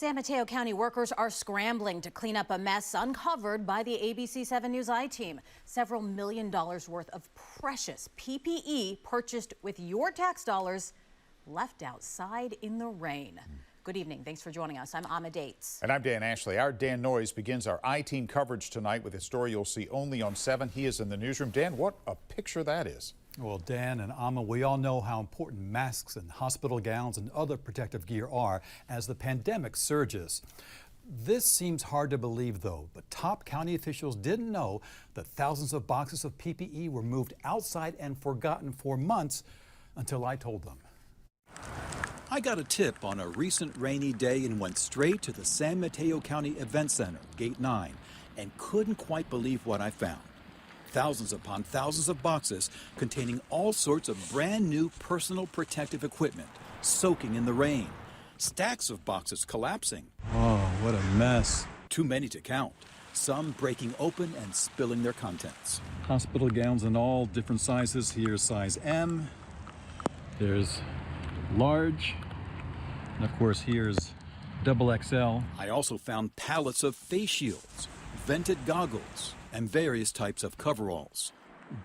San Mateo County workers are scrambling to clean up a mess uncovered by the ABC 7 News I-team. Several $1 million worth of precious PPE purchased with your tax dollars left outside in the rain. Good evening. Thanks for joining us. I'm Ama Dates. And I'm Dan Ashley. Our Dan Noyes begins our I-team coverage tonight with a story you'll see only on 7. He is in the newsroom. Dan, what a picture that is. Well, Dan and Ama, we all know how important masks and hospital gowns and other protective gear are as the pandemic surges. This seems hard to believe, though, but top county officials didn't know that thousands of boxes of PPE were moved outside and forgotten for months until I told them. I got a tip on a recent rainy day and went straight to the San Mateo County Event Center, Gate 9, and couldn't quite believe what I found. Thousands upon thousands of boxes containing all sorts of brand new personal protective equipment, soaking in the rain. Stacks of boxes collapsing. Oh, what a mess. Too many to count. Some breaking open and spilling their contents. Hospital gowns in all different sizes. Here's size M. There's large. And of course, here's double XL. I also found pallets of face shields, vented goggles, and various types of coveralls.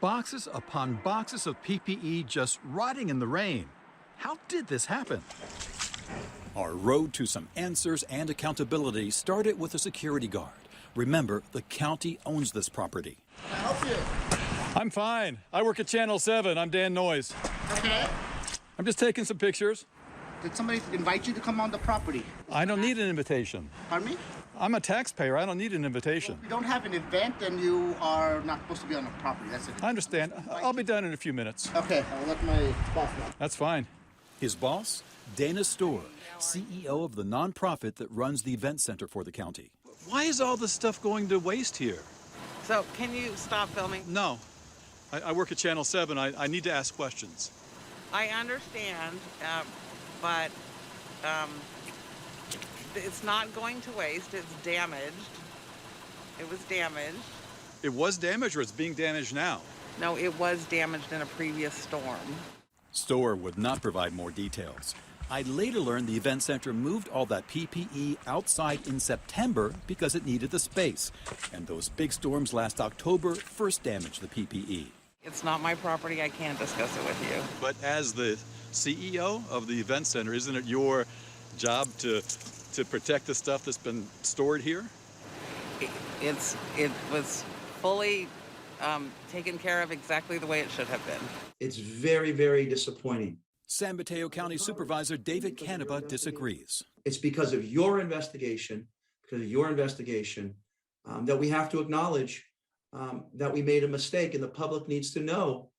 Boxes upon boxes of PPE just rotting in the rain. How did this happen? Our road to some answers and accountability started with a security guard. Remember, the county owns this property. Can I help you? I'm fine. I work at Channel 7. I'm Dan Noyes. Okay. I'm just taking some pictures. Did somebody invite you to come on the property? I don't need an invitation. Pardon me? I'm a taxpayer. I don't need an invitation. If you don't have an event, then you are not supposed to be on the property. That's it. I understand. I'll be done in a few minutes. Okay, I'll let my boss know. That's fine. His boss, Dana Storr, CEO of the nonprofit that runs the event center for the county. Why is all this stuff going to waste here? So, can you stop filming? No. I work at Channel 7. I need to ask questions. I understand, but it's not going to waste. It's damaged. It was damaged. It was damaged or it's being damaged now? No, it was damaged in a previous storm. Storr would not provide more details. I later learned the event center moved all that PPE outside in September because it needed the space. And those big storms last October first damaged the PPE. It's not my property. I can't discuss it with you. But as the CEO of the event center, isn't it your job to protect the stuff that's been stored here? It was fully taken care of exactly the way it should have been. It's very, very disappointing. San Mateo County Supervisor David Canaba disagrees. It's because of your investigation, that we have to acknowledge that we made a mistake, and the public needs to know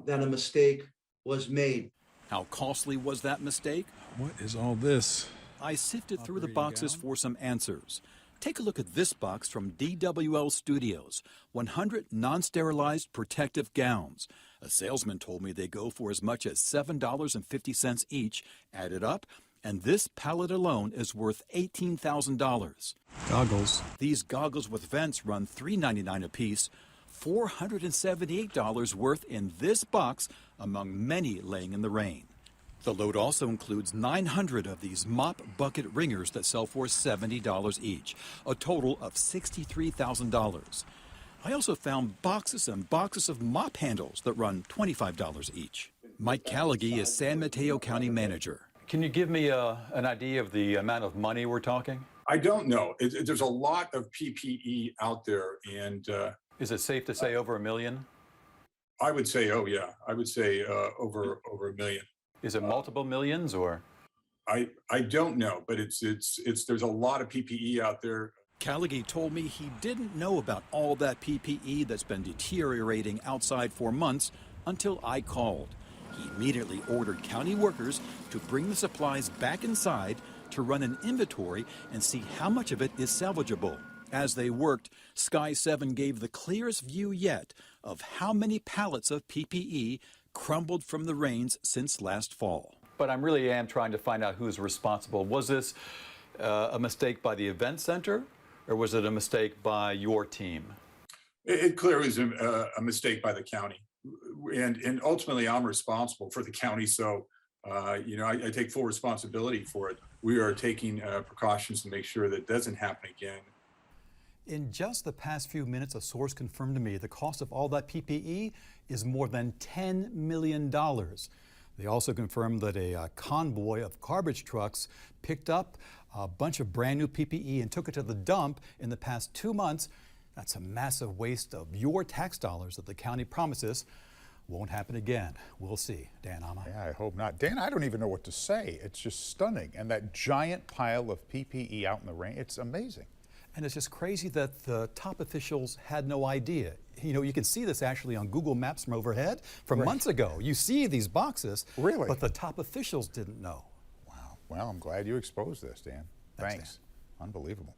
that a mistake was made. How costly was that mistake? What is all this? I sifted through the boxes for some answers. Take a look at this box from DWL Studios, 100 non-sterilized protective gowns. A salesman told me they go for as much as $7.50 each, added up, and this pallet alone is worth $18,000. Goggles. These goggles with vents run $3.99 a piece, $478 worth in this box, among many laying in the rain. The load also includes 900 of these mop bucket ringers that sell for $70 each, a total of $63,000. I also found boxes and boxes of mop handles that run $25 each. Mike Callaghy is San Mateo County Manager. Can you give me an idea of the amount of money we're talking? I don't know. There's a lot of PPE out there, and Is it safe to say over $1 million? I would say, oh yeah, I would say over $1 million. Is it multiple millions or? I don't know, but there's a lot of PPE out there. Callaghy told me he didn't know about all that PPE that's been deteriorating outside for months until I called. He immediately ordered county workers to bring the supplies back inside to run an inventory and see how much of it is salvageable. As they worked, Sky 7 gave the clearest view yet of how many pallets of PPE crumbled from the rains since last fall. But I really am trying to find out who's responsible. Was this a mistake by the event center, or was it a mistake by your team? It clearly was a mistake by the county. And ultimately, I'm responsible for the county. So, I take full responsibility for it. we are taking precautions to make sure that it doesn't happen again. In just the past few minutes, a source confirmed to me the cost of all that PPE is more than $10 million. They also confirmed that a convoy of garbage trucks picked up a bunch of brand new PPE and took it to the dump in the past 2 months. That's a massive waste of your tax dollars that the county promises won't happen again. We'll see. Dan Ama. Yeah, I hope not. Dan, I don't even know what to say. It's just stunning. And that giant pile of PPE out in the rain, it's amazing. And it's just crazy that the top officials had no idea. You know, you can see this actually on Google Maps from overhead from months ago. You see these boxes, really, but the top officials didn't know. Wow. Well, I'm glad you exposed this, Dan. Thanks. Dan. Unbelievable.